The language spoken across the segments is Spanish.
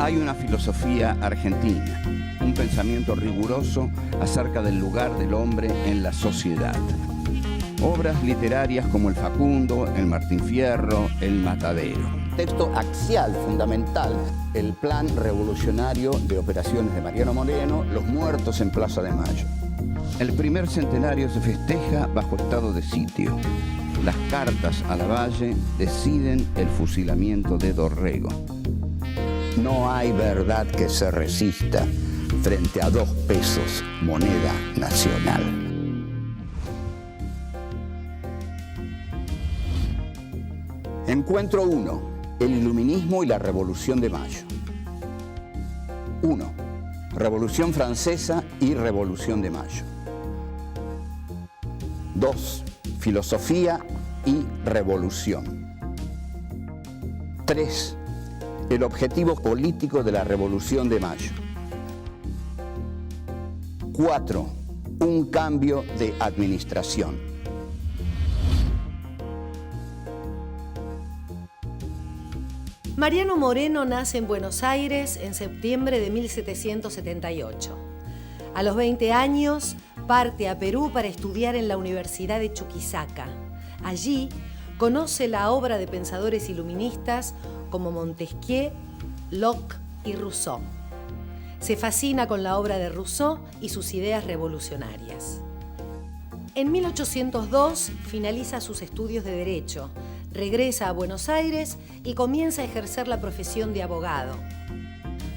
Hay una filosofía argentina, un pensamiento riguroso acerca del lugar del hombre en la sociedad. Obras literarias como El Facundo, El Martín Fierro, El Matadero. Texto axial, fundamental, el plan revolucionario de operaciones de Mariano Moreno, Los muertos en Plaza de Mayo. El primer centenario se festeja bajo estado de sitio. Las cartas a Lavalle deciden el fusilamiento de Dorrego. No hay verdad que se resista frente a 2 pesos, moneda nacional. Encuentro 1. El iluminismo y la Revolución de Mayo. 1. Revolución Francesa y Revolución de Mayo. 2. Filosofía y revolución. 3. El objetivo político de la Revolución de Mayo. 4. Un cambio de administración. Mariano Moreno nace en Buenos Aires en septiembre de 1778. A los 20 años parte a Perú para estudiar en la Universidad de Chuquisaca. Allí conoce la obra de pensadores iluministas como Montesquieu, Locke y Rousseau. Se fascina con la obra de Rousseau y sus ideas revolucionarias. En 1802 finaliza sus estudios de Derecho, regresa a Buenos Aires y comienza a ejercer la profesión de abogado.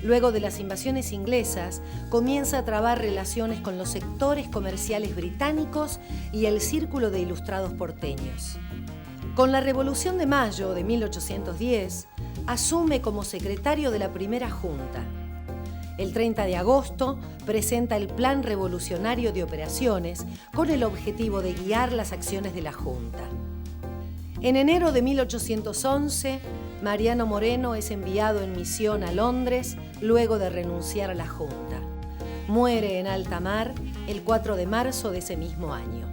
Luego de las invasiones inglesas, comienza a trabar relaciones con los sectores comerciales británicos y el círculo de ilustrados porteños. Con la Revolución de Mayo de 1810, asume como secretario de la primera junta. El 30 de agosto presenta el Plan Revolucionario de Operaciones con el objetivo de guiar las acciones de la junta. En enero de 1811, Mariano Moreno es enviado en misión a Londres luego de renunciar a la junta. Muere en alta mar el 4 de marzo de ese mismo año.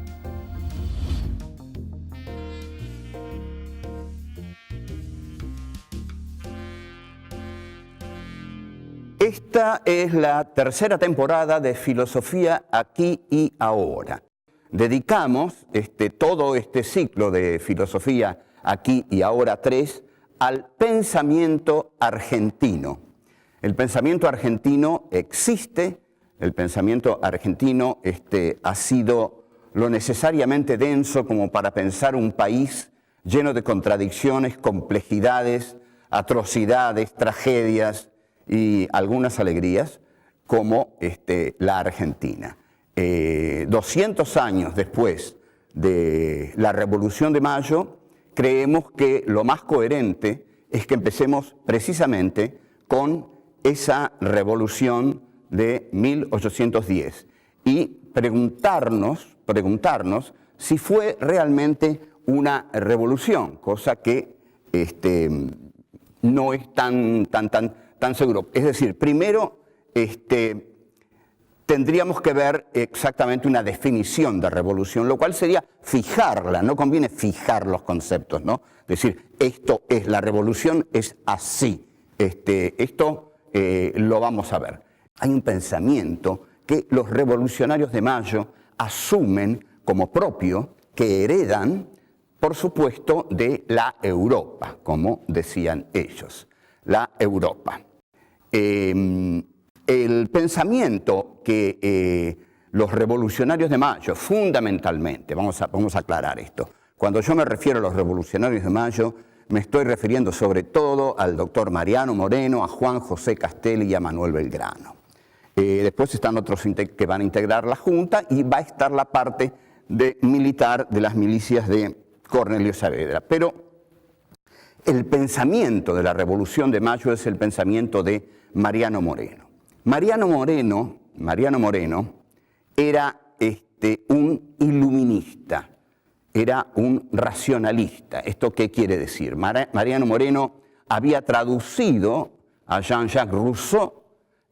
Esta es la tercera temporada de Filosofía Aquí y Ahora. Dedicamos todo este ciclo de Filosofía Aquí y Ahora 3 al pensamiento argentino. El pensamiento argentino existe, el pensamiento argentino ha sido lo necesariamente denso como para pensar un país lleno de contradicciones, complejidades, atrocidades, tragedias y algunas alegrías, como la Argentina. 200 años después de la Revolución de Mayo, creemos que lo más coherente es que empecemos precisamente con esa revolución de 1810 y preguntarnos si fue realmente una revolución, cosa que no es tan seguro. Es decir, primero tendríamos que ver exactamente una definición de revolución, lo cual sería fijarla, no conviene fijar los conceptos, ¿no? Decir, esto es la revolución, es así, esto lo vamos a ver. Hay un pensamiento que los revolucionarios de Mayo asumen como propio, que heredan, por supuesto, de la Europa, como decían ellos, la Europa. El pensamiento que los revolucionarios de Mayo, fundamentalmente, vamos a aclarar esto, cuando yo me refiero a los revolucionarios de Mayo, me estoy refiriendo sobre todo al doctor Mariano Moreno, a Juan José Castelli y a Manuel Belgrano. Después están otros que van a integrar la Junta y va a estar la parte militar de las milicias de Cornelio Saavedra. Pero el pensamiento de la Revolución de Mayo es el pensamiento de Mariano Moreno. Mariano Moreno era un iluminista, era un racionalista. ¿Esto qué quiere decir? Mariano Moreno había traducido a Jean-Jacques Rousseau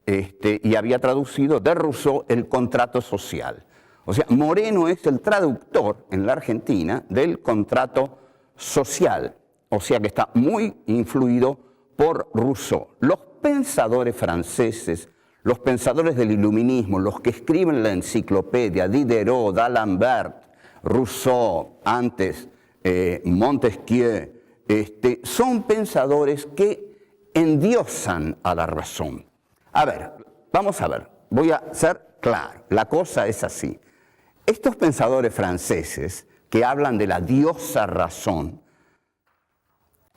y había traducido de Rousseau el contrato social. O sea, Moreno es el traductor en la Argentina del contrato social. O sea que está muy influido por Rousseau. Los pensadores franceses, los pensadores del iluminismo, los que escriben la enciclopedia, Diderot, d'Alembert, Rousseau, antes Montesquieu, son pensadores que endiosan a la razón. A ver, vamos a ver, voy a ser claro, la cosa es así. Estos pensadores franceses que hablan de la diosa razón,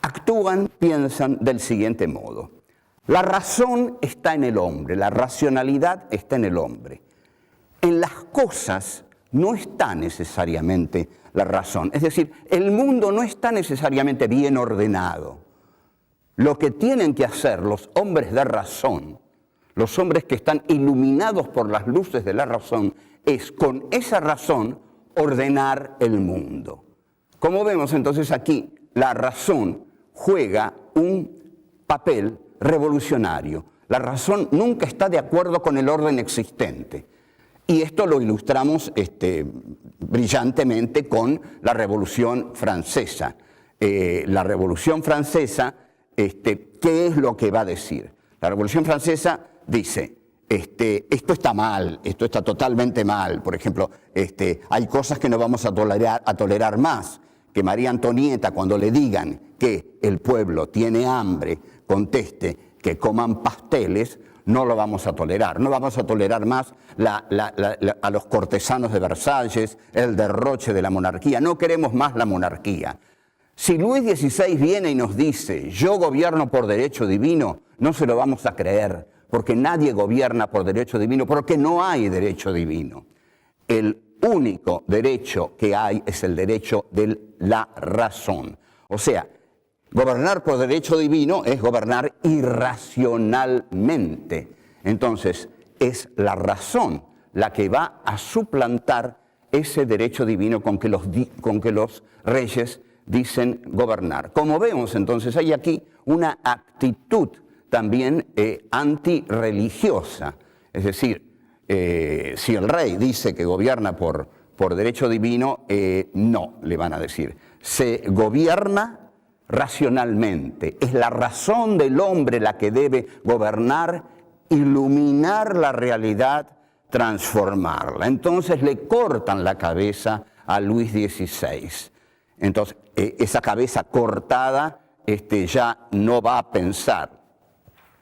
actúan, piensan del siguiente modo. La razón está en el hombre, la racionalidad está en el hombre. En las cosas no está necesariamente la razón. Es decir, el mundo no está necesariamente bien ordenado. Lo que tienen que hacer los hombres de razón, los hombres que están iluminados por las luces de la razón, es con esa razón ordenar el mundo. Como vemos entonces aquí, la razón juega un papel revolucionario. La razón nunca está de acuerdo con el orden existente. Y esto lo ilustramos brillantemente con la Revolución Francesa. La Revolución Francesa, ¿qué es lo que va a decir? La Revolución Francesa dice, esto está mal, esto está totalmente mal. Por ejemplo, hay cosas que no vamos a tolerar más. Que María Antonieta, cuando le digan que el pueblo tiene hambre, conteste que coman pasteles, no lo vamos a tolerar. No vamos a tolerar más a los cortesanos de Versalles, el derroche de la monarquía. No queremos más la monarquía. Si Luis XVI viene y nos dice, yo gobierno por derecho divino, no se lo vamos a creer, porque nadie gobierna por derecho divino, porque no hay derecho divino. El único derecho que hay es el derecho de la razón. O sea, gobernar por derecho divino es gobernar irracionalmente. Entonces, es la razón la que va a suplantar ese derecho divino con que los reyes dicen gobernar. Como vemos, entonces, hay aquí una actitud también antirreligiosa. Es decir, si el rey dice que gobierna por derecho divino, no, le van a decir. Se gobierna racionalmente. Es la razón del hombre la que debe gobernar, iluminar la realidad, transformarla. Entonces le cortan la cabeza a Luis XVI. Entonces, esa cabeza cortada ya no va a pensar.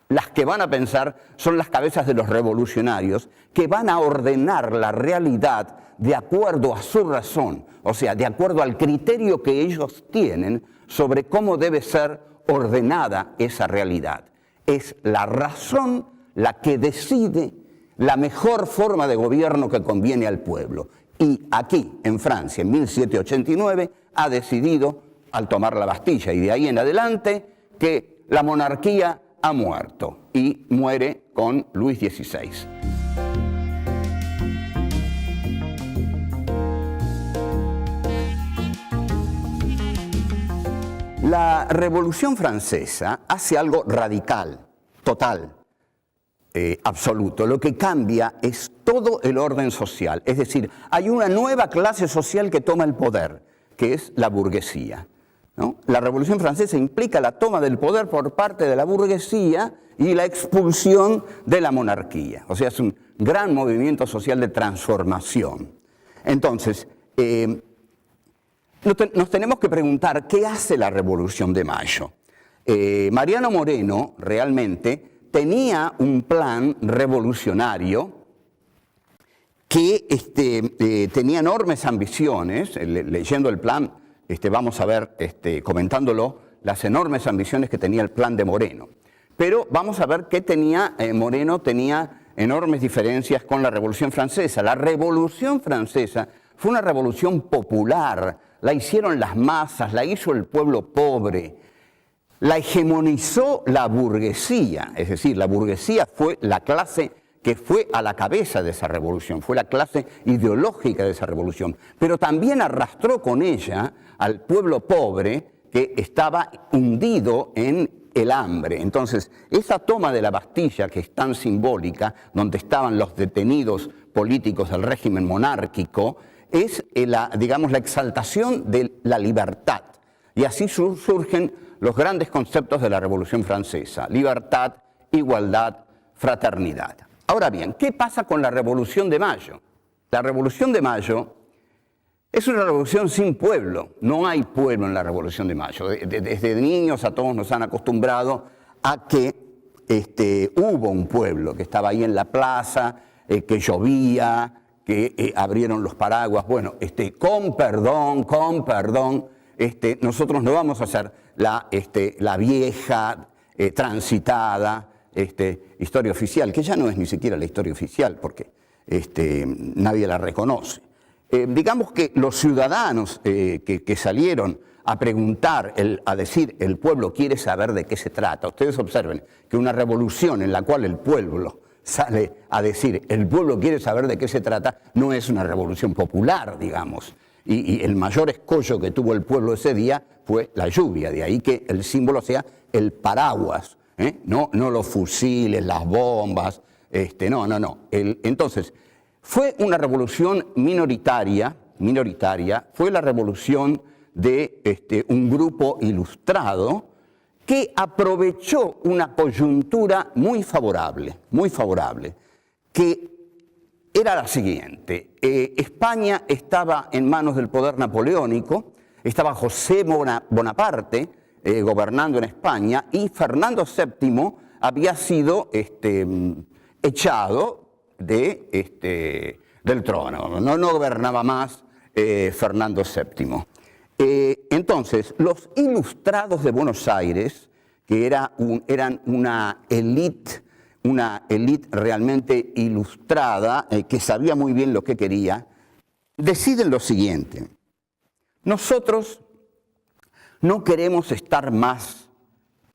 Las que van a pensar son las cabezas de los revolucionarios que van a ordenar la realidad de acuerdo a su razón, o sea, de acuerdo al criterio que ellos tienen sobre cómo debe ser ordenada esa realidad. Es la razón la que decide la mejor forma de gobierno que conviene al pueblo. Y aquí, en Francia, en 1789, ha decidido, al tomar la Bastilla y de ahí en adelante, que la monarquía ha muerto y muere con Luis XVI. La Revolución Francesa hace algo radical, total, absoluto. Lo que cambia es todo el orden social. Es decir, hay una nueva clase social que toma el poder, que es la burguesía, ¿no? La Revolución Francesa implica la toma del poder por parte de la burguesía y la expulsión de la monarquía. O sea, es un gran movimiento social de transformación. Entonces, nos tenemos que preguntar, ¿qué hace la Revolución de Mayo? Mariano Moreno realmente tenía un plan revolucionario que tenía enormes ambiciones. Leyendo el plan, vamos a ver, comentándolo, las enormes ambiciones que tenía el plan de Moreno. Pero vamos a ver qué tenía Moreno. Tenía enormes diferencias con la Revolución Francesa. La Revolución Francesa fue una revolución popular, la hicieron las masas, la hizo el pueblo pobre, la hegemonizó la burguesía, es decir, la burguesía fue la clase que fue a la cabeza de esa revolución, fue la clase ideológica de esa revolución, pero también arrastró con ella al pueblo pobre que estaba hundido en el hambre. Entonces, esa toma de la Bastilla, que es tan simbólica, donde estaban los detenidos políticos del régimen monárquico, es la exaltación de la libertad. Y así surgen los grandes conceptos de la Revolución Francesa: libertad, igualdad, fraternidad. Ahora bien, ¿qué pasa con la Revolución de Mayo? La Revolución de Mayo es una revolución sin pueblo. No hay pueblo en la Revolución de Mayo. Desde niños a todos nos han acostumbrado a que hubo un pueblo que estaba ahí en la plaza, que llovía, que abrieron los paraguas. Bueno, con perdón, nosotros no vamos a hacer la vieja, transitada historia oficial, que ya no es ni siquiera la historia oficial, porque nadie la reconoce. Digamos que los ciudadanos que salieron a preguntar, a decir, el pueblo quiere saber de qué se trata. Ustedes observen que una revolución en la cual el pueblo sale a decir, el pueblo quiere saber de qué se trata, no es una revolución popular, digamos. Y el mayor escollo que tuvo el pueblo ese día fue la lluvia, de ahí que el símbolo sea el paraguas, no los fusiles, las bombas, no. Entonces, fue una revolución minoritaria, fue la revolución de un grupo ilustrado que aprovechó una coyuntura muy favorable, que era la siguiente. España estaba en manos del poder napoleónico, estaba José Bonaparte gobernando en España, y Fernando VII había sido echado del trono. No gobernaba más Fernando VII. Entonces, los ilustrados de Buenos Aires, que eran una élite realmente ilustrada, que sabía muy bien lo que quería, deciden lo siguiente: nosotros no queremos estar más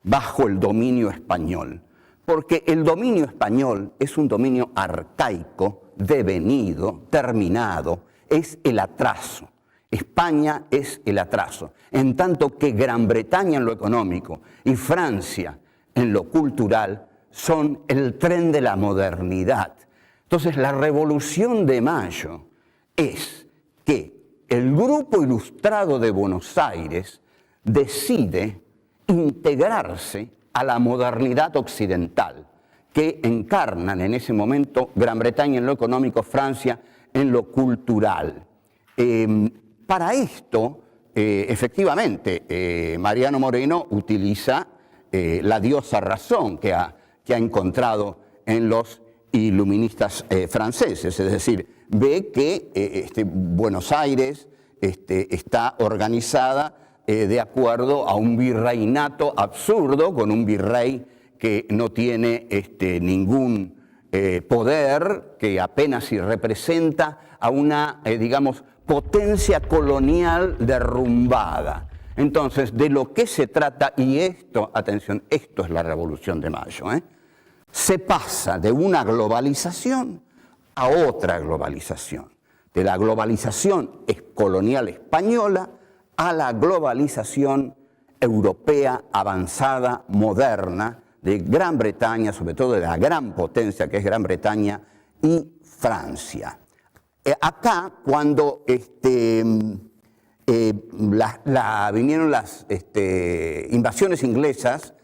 bajo el dominio español, porque el dominio español es un dominio arcaico, devenido, terminado, es el atraso. España es el atraso, en tanto que Gran Bretaña en lo económico y Francia en lo cultural son el tren de la modernidad. Entonces, la Revolución de Mayo es que el grupo ilustrado de Buenos Aires decide integrarse a la modernidad occidental que encarnan en ese momento Gran Bretaña en lo económico, Francia en lo cultural. Para esto, efectivamente, Mariano Moreno utiliza la diosa razón que ha encontrado en los iluministas franceses, es decir, ve que Buenos Aires está organizada de acuerdo a un virreinato absurdo, con un virrey que no tiene ningún poder, que apenas si representa a una, digamos, potencia colonial derrumbada. Entonces, de lo que se trata, y esto, atención, esto es la Revolución de Mayo, se pasa de una globalización a otra globalización, de la globalización colonial española a la globalización europea avanzada, moderna, de Gran Bretaña, sobre todo de la gran potencia que es Gran Bretaña y Francia. Acá, cuando vinieron las invasiones inglesas,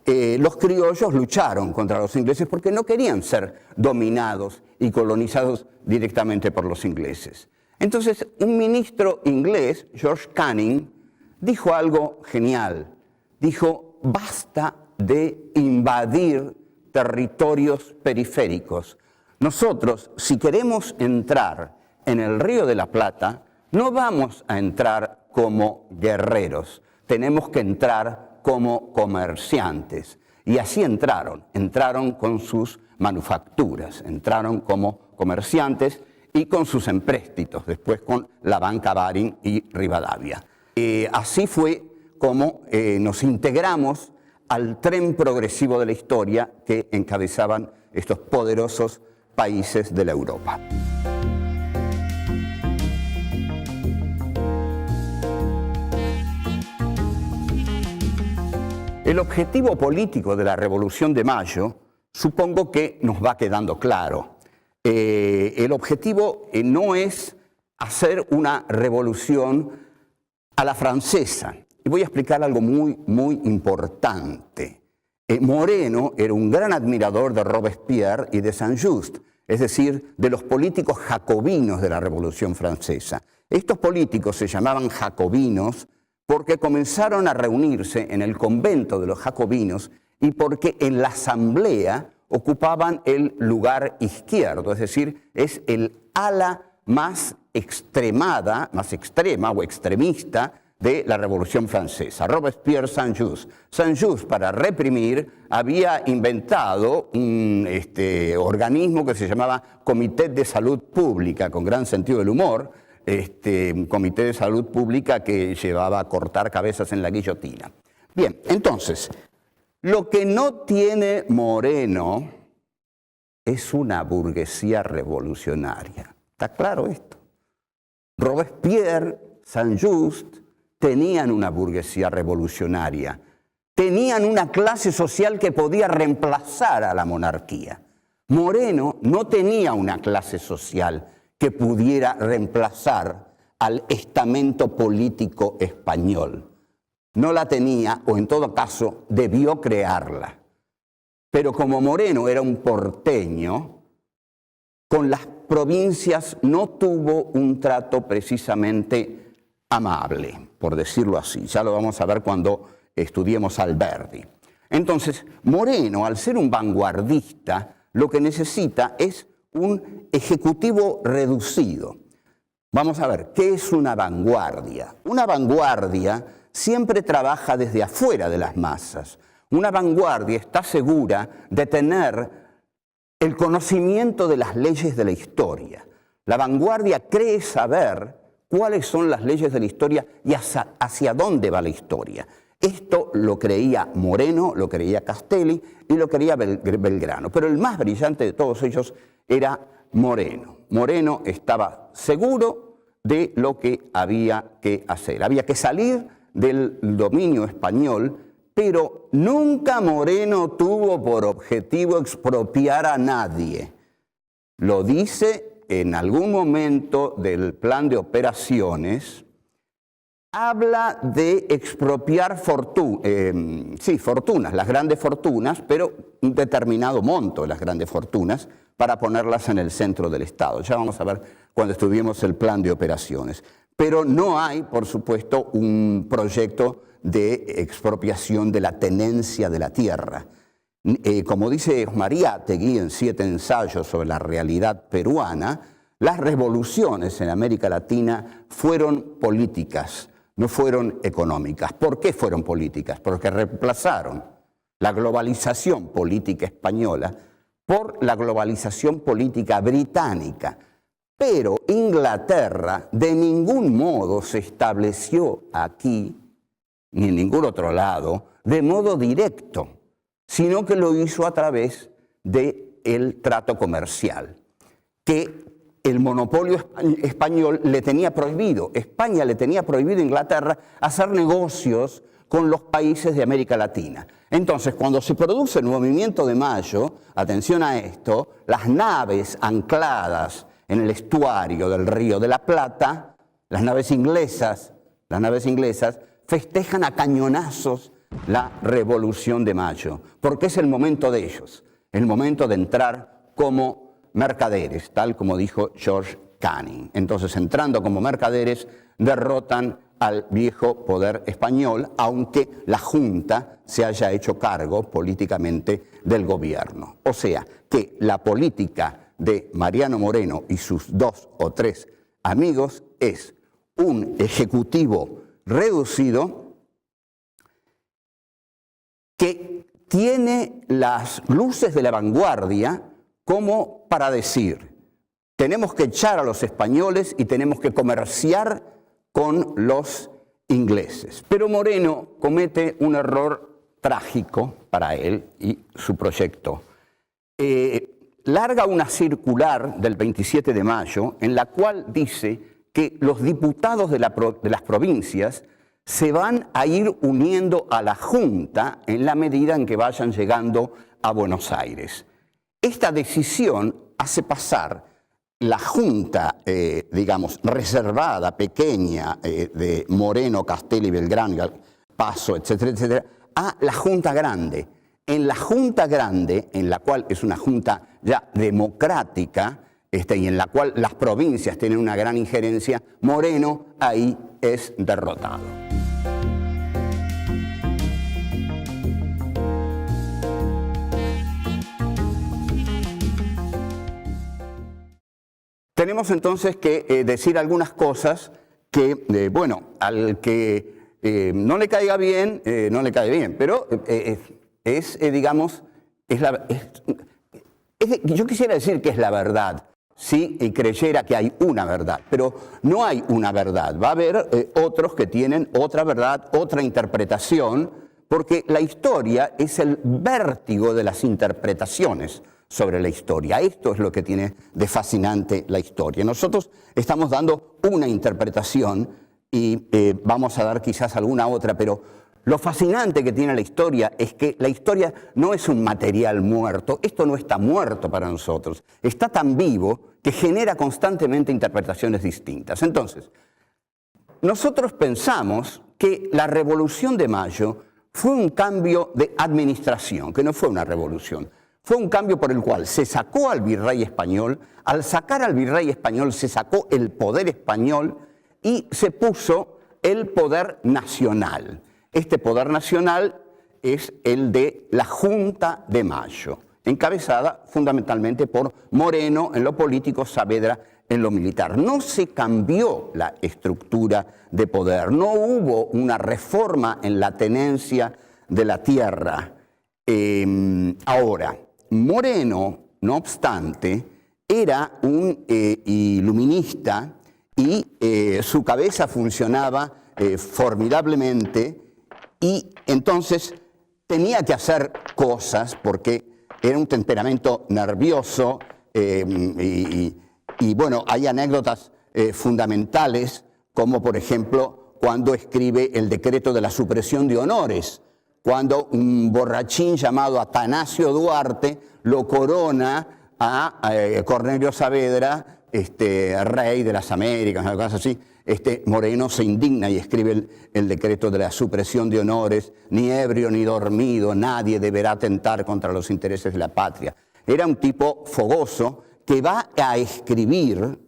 los criollos lucharon contra los ingleses porque no querían ser dominados y colonizados directamente por los ingleses. Entonces, un ministro inglés, George Canning, dijo algo genial. Dijo, basta de invadir territorios periféricos. Nosotros, si queremos entrar en el Río de la Plata, no vamos a entrar como guerreros, tenemos que entrar como comerciantes. Y así entraron con sus manufacturas, entraron como comerciantes y con sus empréstitos, después con la banca Baring y Rivadavia. Así fue como nos integramos al tren progresivo de la historia que encabezaban estos poderosos países de la Europa. El objetivo político de la Revolución de Mayo, supongo que nos va quedando claro. El objetivo no es hacer una revolución a la francesa. y voy a explicar algo muy, muy importante. Moreno era un gran admirador de Robespierre y de Saint-Just, es decir, de los políticos jacobinos de la Revolución Francesa. Estos políticos se llamaban jacobinos porque comenzaron a reunirse en el convento de los jacobinos y porque en la asamblea ocupaban el lugar izquierdo, es decir, es el ala más extrema o extremista de la Revolución Francesa. Robespierre, Saint-Just. Saint-Just, para reprimir, había inventado un organismo que se llamaba Comité de Salud Pública, con gran sentido del humor, un comité de salud pública que llevaba a cortar cabezas en la guillotina. Bien, entonces, lo que no tiene Moreno es una burguesía revolucionaria. ¿Está claro esto? Robespierre, Saint-Just tenían una burguesía revolucionaria, tenían una clase social que podía reemplazar a la monarquía. Moreno no tenía una clase social que pudiera reemplazar al estamento político español. No la tenía, o en todo caso debió crearla. Pero como Moreno era un porteño, con las provincias no tuvo un trato precisamente amable, por decirlo así. Ya lo vamos a ver cuando estudiemos Alberdi. Entonces, Moreno, al ser un vanguardista, lo que necesita es un ejecutivo reducido. Vamos a ver, ¿qué es una vanguardia? Una vanguardia siempre trabaja desde afuera de las masas. Una vanguardia está segura de tener el conocimiento de las leyes de la historia. La vanguardia cree saber cuáles son las leyes de la historia y hacia dónde va la historia. Esto lo creía Moreno, lo creía Castelli y lo creía Belgrano. Pero el más brillante de todos ellos era Moreno. Moreno estaba seguro de lo que había que hacer. Había que salir del dominio español, pero nunca Moreno tuvo por objetivo expropiar a nadie. Lo dice en algún momento del plan de operaciones, habla de expropiar fortunas, las grandes fortunas, pero un determinado monto de las grandes fortunas para ponerlas en el centro del Estado. Ya vamos a ver cuando estudiemos el plan de operaciones. Pero no hay, por supuesto, un proyecto de expropiación de la tenencia de la tierra. Como dice Mariátegui en 7 ensayos sobre la realidad peruana, las revoluciones en América Latina fueron políticas, no fueron económicas. ¿Por qué fueron políticas? Porque reemplazaron la globalización política española por la globalización política británica. Pero Inglaterra de ningún modo se estableció aquí, ni en ningún otro lado, de modo directo, sino que lo hizo a través del trato comercial, que el monopolio español le tenía prohibido. España le tenía prohibido a Inglaterra hacer negocios con los países de América Latina. Entonces, cuando se produce el movimiento de Mayo, atención a esto, las naves ancladas en el estuario del Río de la Plata, las naves inglesas festejan a cañonazos la Revolución de Mayo, porque es el momento de ellos, el momento de entrar como mercaderes, tal como dijo George Canning. Entonces, entrando como mercaderes, derrotan al viejo poder español, aunque la Junta se haya hecho cargo políticamente del gobierno. O sea, que la política de Mariano Moreno y sus 2 o 3 amigos es un ejecutivo reducido que tiene las luces de la vanguardia como para decir, tenemos que echar a los españoles y tenemos que comerciar con los ingleses. Pero Moreno comete un error trágico para él y su proyecto. Larga una circular del 27 de mayo en la cual dice que los diputados de las provincias se van a ir uniendo a la Junta en la medida en que vayan llegando a Buenos Aires. Esta decisión hace pasar la Junta, digamos, reservada, pequeña, de Moreno, Castelli, Belgrano, Paso, etcétera, etcétera, a la Junta Grande. En la Junta Grande, en la cual es una junta ya democrática, y en la cual las provincias tienen una gran injerencia, Moreno ahí es derrotado. Tenemos entonces que decir algunas cosas que, bueno, al que no le caiga bien, no le cae bien, pero digamos, yo quisiera decir que es la verdad, si creyera que hay una verdad, pero no hay una verdad. Va a haber otros que tienen otra verdad, otra interpretación, porque la historia es el vértigo de las interpretaciones sobre la historia. Esto es lo que tiene de fascinante la historia. Nosotros estamos dando una interpretación y vamos a dar quizás alguna otra, pero lo fascinante que tiene la historia es que la historia no es un material muerto. Esto no está muerto para nosotros. Está tan vivo que genera constantemente interpretaciones distintas. Entonces, nosotros pensamos que la Revolución de Mayo fue un cambio de administración, que no fue una revolución. Fue un cambio por el cual se sacó al virrey español, al sacar al virrey español se sacó el poder español y se puso el poder nacional. Este poder nacional es el de la Junta de Mayo, encabezada fundamentalmente por Moreno en lo político, Saavedra en lo militar. No se cambió la estructura de poder, no hubo una reforma en la tenencia de la tierra. Ahora, Moreno, no obstante, era un iluminista y su cabeza funcionaba formidablemente y entonces tenía que hacer cosas porque era un temperamento nervioso y bueno, hay anécdotas fundamentales como por ejemplo cuando escribe el decreto de la supresión de honores, cuando un borrachín llamado Atanasio Duarte lo corona a Cornelio Saavedra, rey de las Américas, una cosa así. Moreno se indigna y escribe el decreto de la supresión de honores, ni ebrio ni dormido, nadie deberá atentar contra los intereses de la patria. Era un tipo fogoso que va a escribir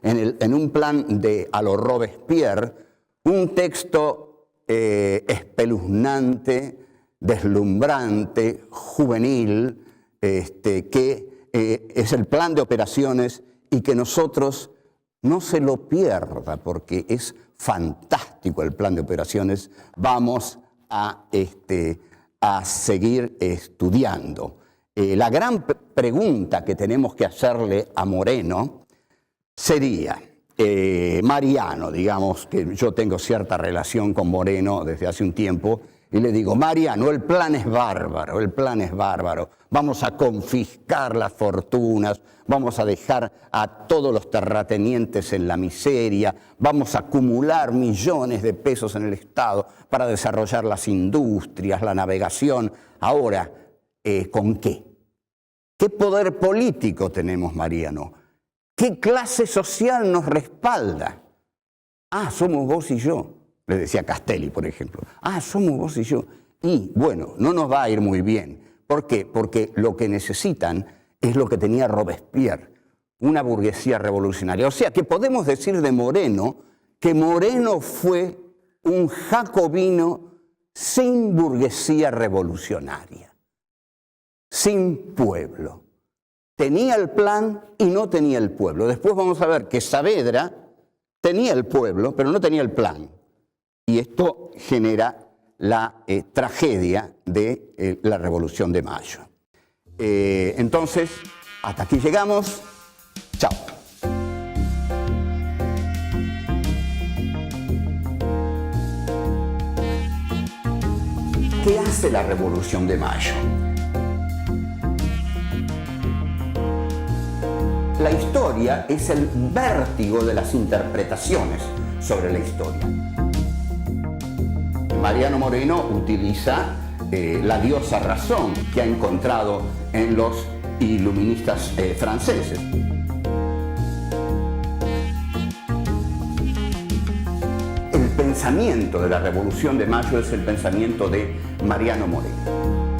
en un plan a lo Robespierre, un texto espeluznante, deslumbrante, juvenil, que es el plan de operaciones y que nosotros no se lo pierda porque es fantástico el plan de operaciones. Vamos a seguir estudiando. La gran pregunta que tenemos que hacerle a Moreno sería, Mariano, digamos que yo tengo cierta relación con Moreno desde hace un tiempo, y le digo, Mariano, el plan es bárbaro, el plan es bárbaro. Vamos a confiscar las fortunas, vamos a dejar a todos los terratenientes en la miseria, vamos a acumular millones de pesos en el Estado para desarrollar las industrias, la navegación. Ahora, ¿con qué? ¿Qué poder político tenemos, Mariano? ¿Qué clase social nos respalda? Ah, somos vos y yo, le decía Castelli, por ejemplo. Ah, somos vos y yo. Y, bueno, no nos va a ir muy bien. ¿Por qué? Porque lo que necesitan es lo que tenía Robespierre, una burguesía revolucionaria. O sea, que podemos decir de Moreno que Moreno fue un jacobino sin burguesía revolucionaria, sin pueblo. Tenía el plan y no tenía el pueblo. Después vamos a ver que Saavedra tenía el pueblo, pero no tenía el plan. Y esto genera la tragedia de la Revolución de Mayo. Entonces, hasta aquí llegamos. Chao. ¿Qué hace la Revolución de Mayo? La historia es el vértigo de las interpretaciones sobre la historia. Mariano Moreno utiliza la diosa razón que ha encontrado en los iluministas franceses. El pensamiento de la Revolución de Mayo es el pensamiento de Mariano Moreno.